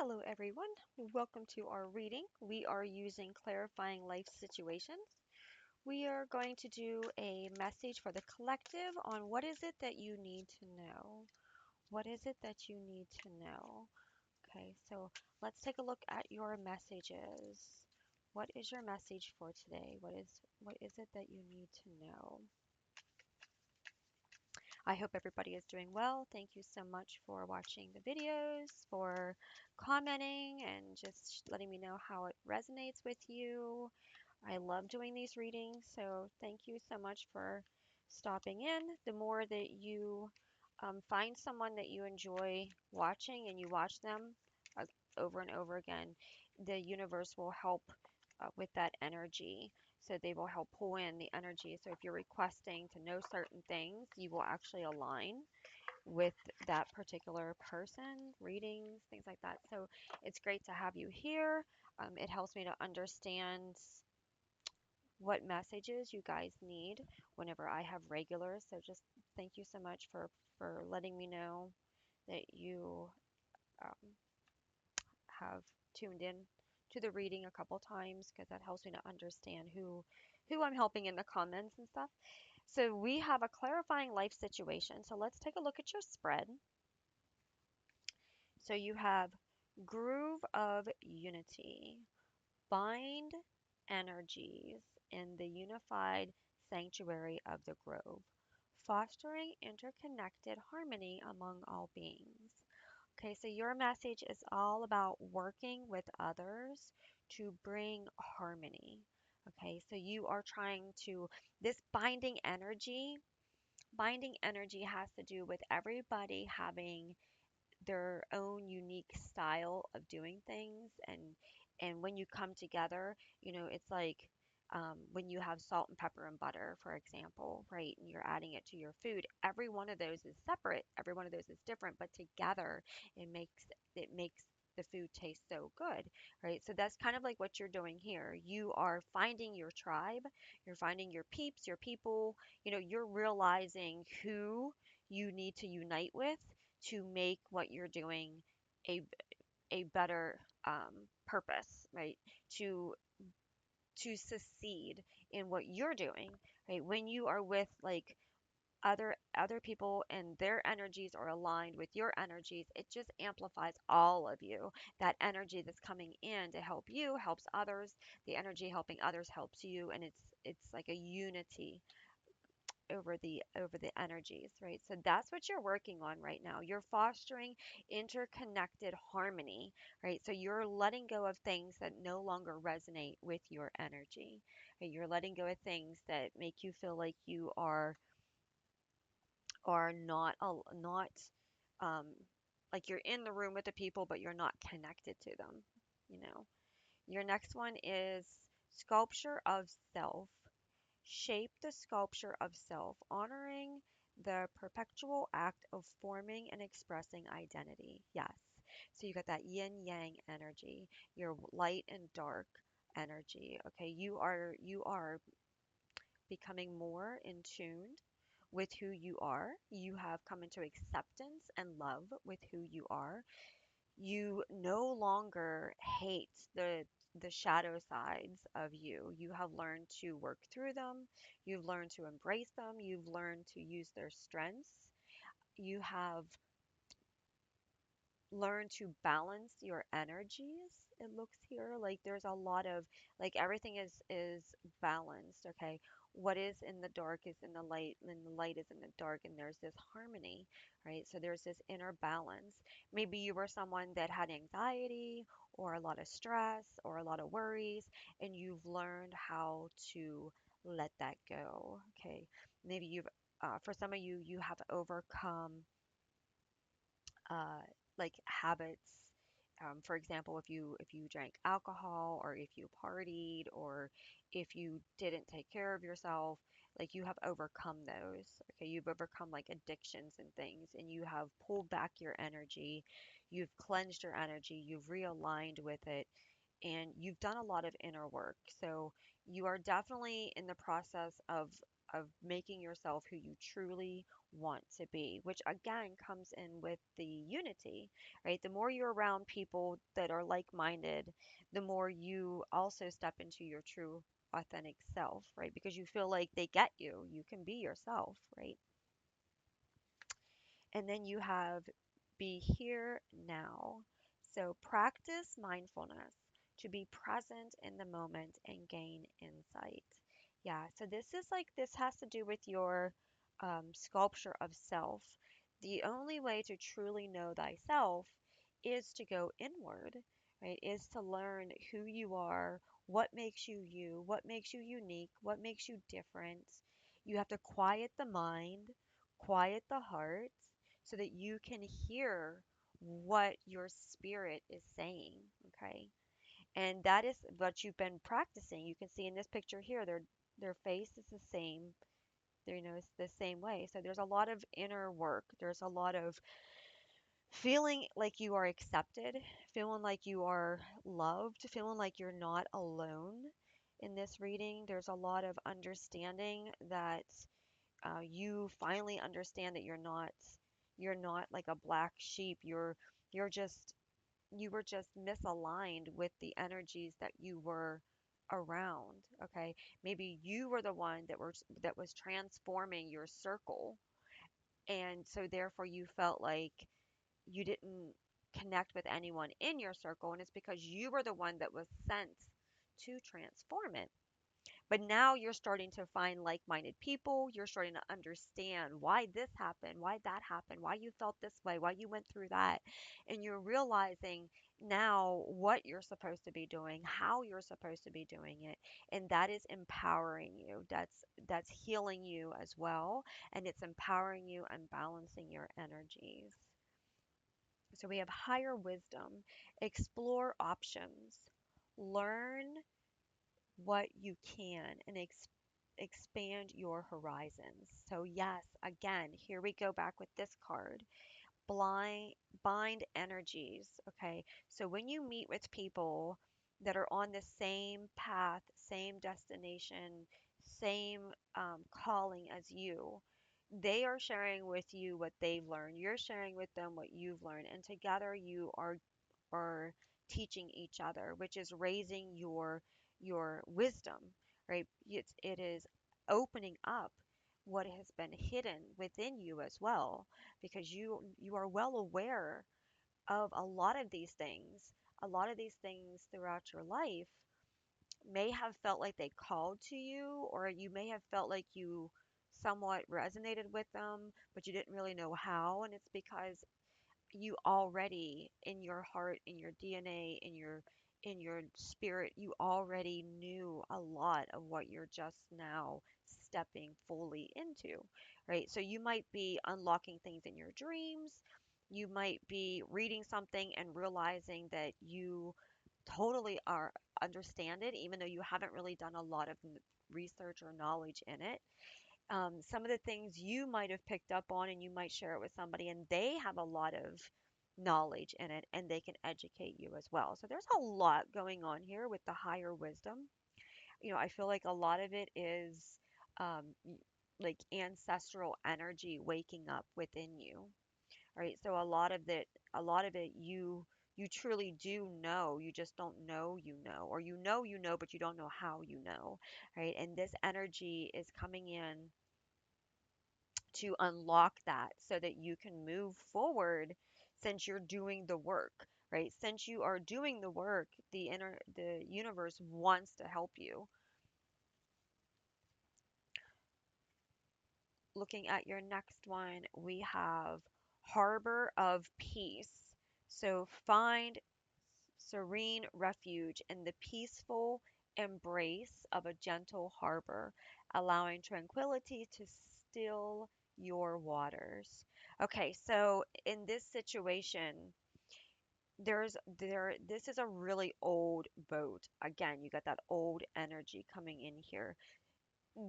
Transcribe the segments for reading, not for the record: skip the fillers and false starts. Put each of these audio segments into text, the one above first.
Hello, everyone. Welcome to our reading. We are using clarifying life situations. We are going to do a message for the collective on what is it that you need to know. What is it that you need to know? Okay, so let's take a look at your messages. What is your message for today? What is it that you need to know? I hope everybody is doing well. Thank you so much for watching the videos, for commenting, and just letting me know how it resonates with you. I love doing these readings, so thank you so much for stopping in. The more that you find someone that you enjoy watching and you watch them uh, over and over again, the universe will help with that energy. So they will help pull in the energy. So if you're requesting to know certain things, you will actually align with that particular person, readings, things like that. So it's great to have you here. It helps me to understand what messages you guys need whenever I have regulars. So just thank you so much for letting me know that you um, have tuned in to the reading a couple times because that helps me to understand who I'm helping in the comments and stuff. So we have a clarifying life situation. So let's take a look at your spread. So you have groove of unity, bind energies in the unified sanctuary of the grove, fostering interconnected harmony among all beings. Okay, so your message is all about working with others to bring harmony. Okay, so you are trying to, this binding energy has to do with everybody having their own unique style of doing things, and when you come together, it's like when you have salt and pepper and butter, for example, right, and you're adding it to your food. Every one of those is separate, every one of those is different, but together it makes the food taste so good, right? So that's kind of like what you're doing here. You are finding your tribe, you're finding your peeps, your people, you're realizing who you need to unite with to make what you're doing a a better purpose, right? To to succeed in what you're doing, right? When you are with like other people and their energies are aligned with your energies, it just amplifies all of you. That energy that's coming in to help you helps others. The energy helping others helps you, and it's like a unity over the energies, right? So that's what you're working on right now. You're fostering interconnected harmony, right? So you're letting go of things that no longer resonate with your energy. Right? You're letting go of things that make you feel like you are not um like you're in the room with the people but you're not connected to them, you know. Your next one is sculpture of self. Shape the sculpture of self, honoring the perpetual act of forming and expressing identity. Yes. So you got that yin yang energy, your light and dark energy. Okay, you are becoming more in tune with who you are. You have come into acceptance and love with who you are. You no longer hate the shadow sides of you. You have learned to work through them. You've learned to embrace them. You've learned to use their strengths. You have learned to balance your energies. It looks here like there's a lot of like everything is balanced, okay? What is in the dark is in the light, and the light is in the dark, and there's this harmony, right? So there's this inner balance. Maybe you were someone that had anxiety or a lot of stress or a lot of worries, and you've learned how to let that go, okay? Maybe for some of you, you have overcome uh, like habits. For example, if you drank alcohol or if you partied or if you didn't take care of yourself, like you have overcome those. Okay, you've overcome like addictions and things, and you have pulled back your energy, you've cleansed your energy, you've realigned with it, and you've done a lot of inner work. So you are definitely in the process of making yourself who you truly want to be, which again comes in with the unity, right? The more you're around people that are like minded, the more you also step into your true authentic self, right? Because you feel like they get you, you can be yourself, right? And then you have be here now. So practice mindfulness to be present in the moment and gain insight. Yeah, so this has to do with your sculpture of self. The only way to truly know thyself is to go inward, right? Is to learn who you are, what makes you you, what makes you unique, what makes you different. You have to quiet the mind, quiet the heart, so that you can hear what your spirit is saying. Okay. And that is what you've been practicing. You can see in this picture here, their face is the same. They're, it's the same way. So there's a lot of inner work. There's a lot of feeling like you are accepted, feeling like you are loved, feeling like you're not alone in this reading. There's a lot of understanding that you finally understand that you're not like a black sheep. You're just you were just misaligned with the energies that you were around. Okay, maybe you were the one that was transforming your circle, and so therefore you felt like you didn't connect with anyone in your circle, and it's because you were the one that was sent to transform it. But now you're starting to find like minded people. You're starting to understand why this happened, why that happened, why you felt this way, why you went through that. And you're realizing now what you're supposed to be doing, how you're supposed to be doing it. And that is empowering you. That's healing you as well. And it's empowering you and balancing your energies. So we have higher wisdom, explore options, learn what you can, and expand your horizons. So, yes, again, here we go back with this card, blind bind energies. Okay, so when you meet with people that are on the same path, same destination, same calling as you, they are sharing with you what they've learned, you're sharing with them what you've learned, and together you are teaching each other, which is raising your wisdom, right? It is opening up what has been hidden within you as well, because you are well aware of a lot of these things. A lot of these things throughout your life may have felt like they called to you, or you may have felt like you somewhat resonated with them, but you didn't really know how. And it's because you already in your heart, in your DNA, in your spirit, you already knew a lot of what you're just now stepping fully into, right? So you might be unlocking things in your dreams. You might be reading something and realizing that you totally are understand it, even though you haven't really done a lot of research or knowledge in it. Some of the things you might have picked up on and you might share it with somebody and they have a lot of knowledge in it and they can educate you as well. So there's a lot going on here with the higher wisdom. I feel like a lot of it is like ancestral energy waking up within you, right? So a lot of it you truly do know, you just don't know you know, or you know, but you don't know how you know, right? And this energy is coming in to unlock that so that you can move forward since you're doing the work, right? Since you are doing the work, the universe wants to help you. Looking at your next one, we have Harbor of Peace. So find serene refuge in the peaceful embrace of a gentle harbor, allowing tranquility to still your waters. Okay, so in this situation, this is a really old boat. Again, you got that old energy coming in here.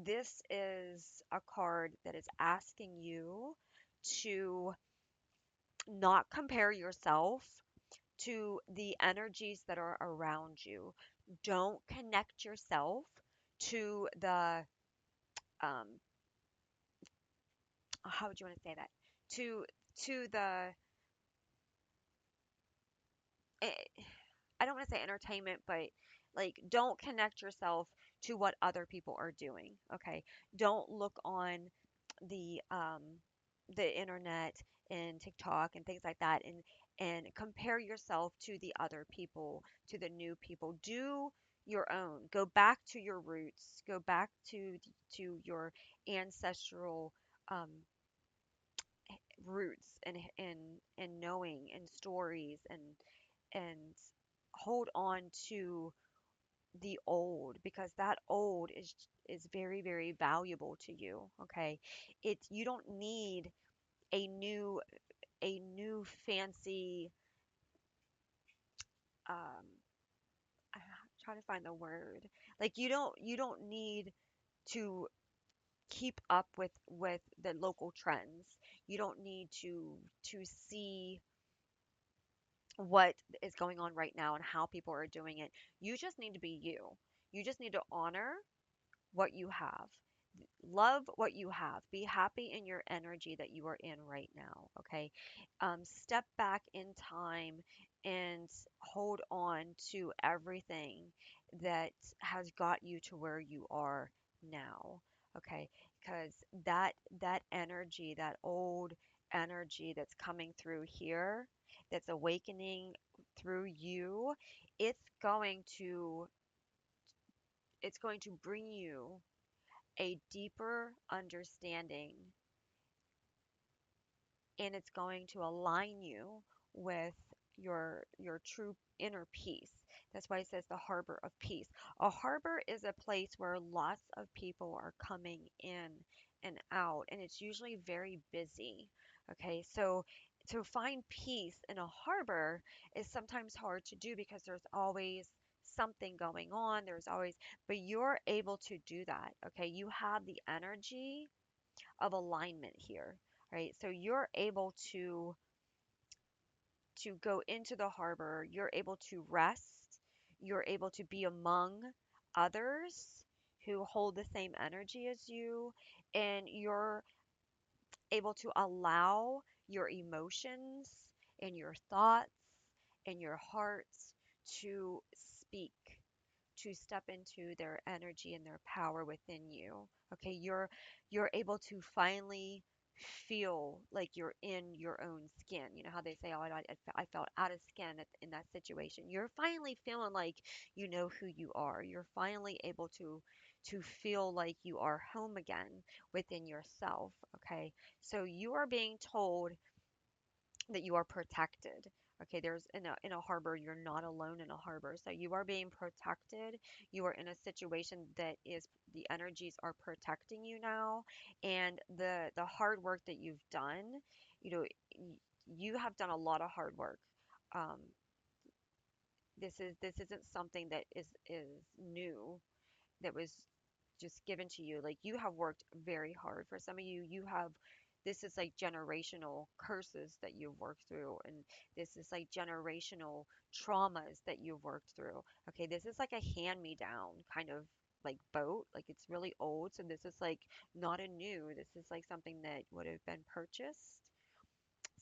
This is a card that is asking you to not compare yourself to the energies that are around you. Don't connect yourself to the um, how would you want to say that? To to the eh, I don't want to say entertainment, but like don't connect yourself to what other people are doing. Okay. Don't look on the internet and TikTok and things like that and compare yourself to the other people, to the new people. Do your own. Go back to your roots. Go back to your ancestral um, roots and knowing and stories and hold on to the old because that old is very very valuable to you. Okay, it's you don't need a new fancy um I'm trying to find the word, like you don't need to keep up with the local trends. You don't need to see what is going on right now and how people are doing it. You just need to be you. You just need to honor what you have. Love what you have. Be happy in your energy that you are in right now. Okay. Step back in time and hold on to everything that has got you to where you are now. Okay. Because that energy, that old energy that's coming through here, that's awakening through you, it's going to it's going to bring you a deeper understanding and it's going to align you with your true inner peace. That's why it says the harbor of peace. A harbor is a place where lots of people are coming in and out and it's usually very busy. Okay? So to find peace in a harbor is sometimes hard to do because there's always something going on. There's always but you're able to do that. Okay? You have the energy of alignment here, right? So you're able to go into the harbor, you're able to rest, you're able to be among others who hold the same energy as you, and you're able to allow your emotions and your thoughts and your hearts to speak, to step into their energy and their power within you. Okay, you're able to finally feel like you're in your own skin. You know how they say, "Oh, I felt out of skin in that situation." You're finally feeling like you know who you are. You're finally able to feel like you are home again within yourself. Okay, so you are being told that you are protected. Okay, there's in a harbor, you're not alone in a harbor. So you are being protected. You are in a situation that is the energies are protecting you now. And the hard work that you've done, you know, you have done a lot of hard work. Um, this isn't something that is new that was just given to you. Like you have worked very hard. For some of you, you have this is like generational curses that you've worked through, and this is like generational traumas that you've worked through. Okay, this is like a hand me down kind of like boat. Like it's really old, so this is like not a new. This is like something that would have been purchased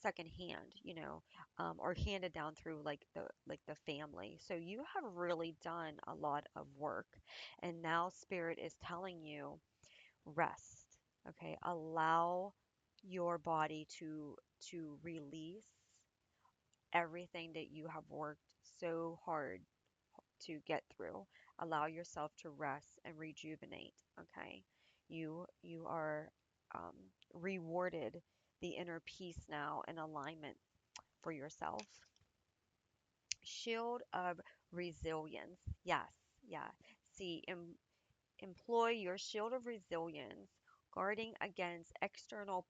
secondhand, or handed down through like the family. So you have really done a lot of work, and now spirit is telling you rest. Okay, allow your body to release everything that you have worked so hard to get through. Allow yourself to rest and rejuvenate. Okay, you are um, rewarded the inner peace now and alignment for yourself. Shield of resilience. Yes, yeah. See, employ your shield of resilience, guarding against external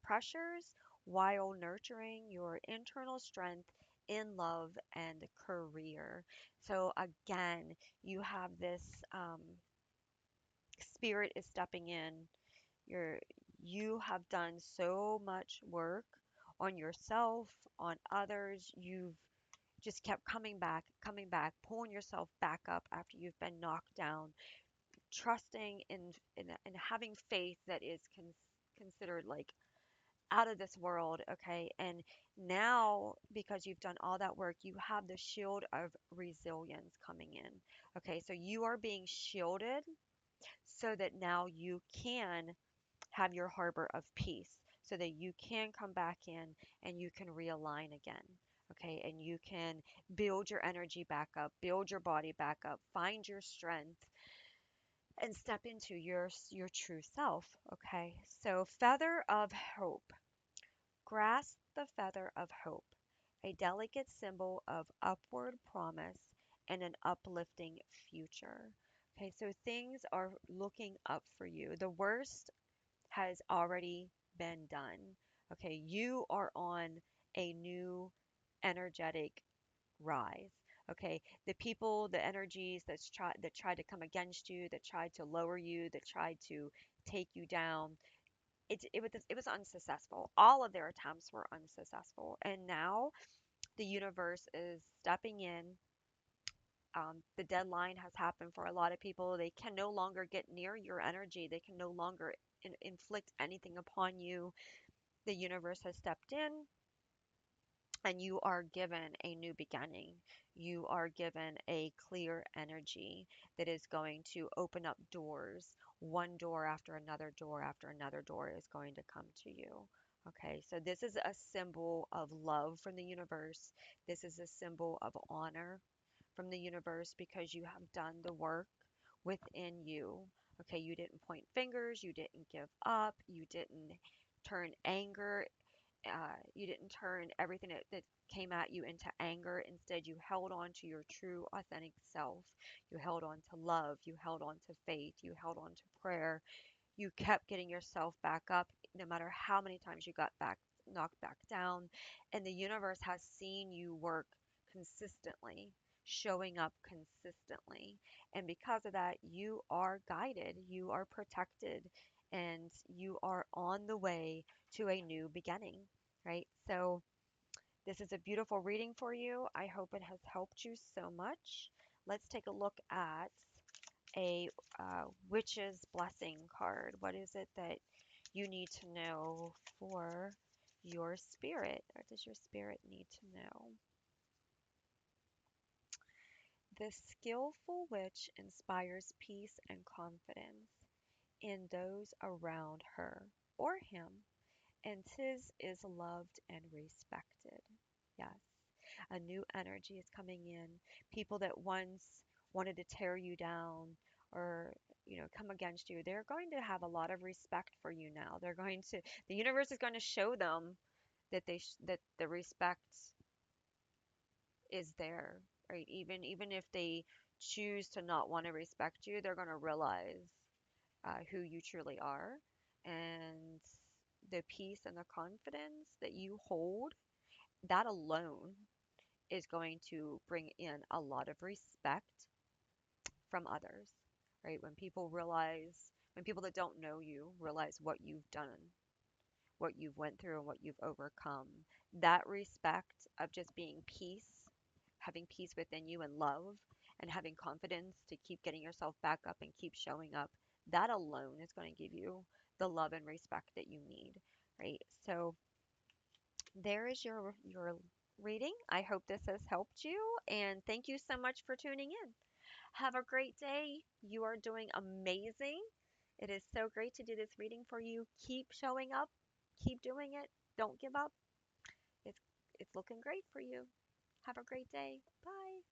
pressures while nurturing your internal strength in love and career. So, again, you have this spirit is stepping in. You're, you have done so much work on yourself, on others. You've just kept coming back, pulling yourself back up after you've been knocked down, trusting in having faith that is considered like out of this world, okay? And now, because you've done all that work, you have the shield of resilience coming in, okay? So you are being shielded so that now you can have your harbor of peace, so that you can come back in and you can realign again. Okay, and you can build your energy back up, build your body back up, find your strength, and step into your true self. Okay, so feather of hope. Grasp the feather of hope, a delicate symbol of upward promise and an uplifting future. Okay, so things are looking up for you. The worst has already been done. Okay, you are on a new energetic rise. Okay, the people, the energies that tried to come against you, that tried to lower you, that tried to take you down, it was unsuccessful. All of their attempts were unsuccessful, and now the universe is stepping in. The deadline has happened for a lot of people. They can no longer get near your energy. They can no longer inflict anything upon you. The universe has stepped in, and you are given a new beginning. You are given a clear energy that is going to open up doors. One door after another door is going to come to you. Okay, so this is a symbol of love from the universe. This is a symbol of honor from the universe because you have done the work within you. Okay, you didn't point fingers, you didn't give up, you didn't turn anger, you didn't turn everything that came at you into anger. Instead, you held on to your true, authentic self. You held on to love. You held on to faith. You held on to prayer. You kept getting yourself back up no matter how many times you got back knocked back down. And the universe has seen you work consistently, showing up consistently. And because of that, you are guided, you are protected, and you are on the way to a new beginning, right? So this is a beautiful reading for you. I hope it has helped you so much. Let's take a look at a witch's blessing card. What is it that you need to know for your spirit? What does your spirit need to know? The skillful witch inspires peace and confidence in those around her or him, and 'tis is loved and respected. Yes, a new energy is coming in. People that once wanted to tear you down or come against you, they're going to have a lot of respect for you now. The universe is going to show them that the respect is there, right? Even if they choose to not want to respect you, they're going to realize who you truly are, and the peace and the confidence that you hold, that alone is going to bring in a lot of respect from others, right? When people that don't know you realize what you've done, what you've went through, and what you've overcome, that respect of just being peace, having peace within you and love, and having confidence to keep getting yourself back up and keep showing up, that alone is going to give you the love and respect that you need, right? So there is your reading. I hope this has helped you, and thank you so much for tuning in. Have a great day. You are doing amazing. It is so great to do this reading for you. Keep showing up. Keep doing it. Don't give up. It's it's looking great for you. Have a great day. Bye.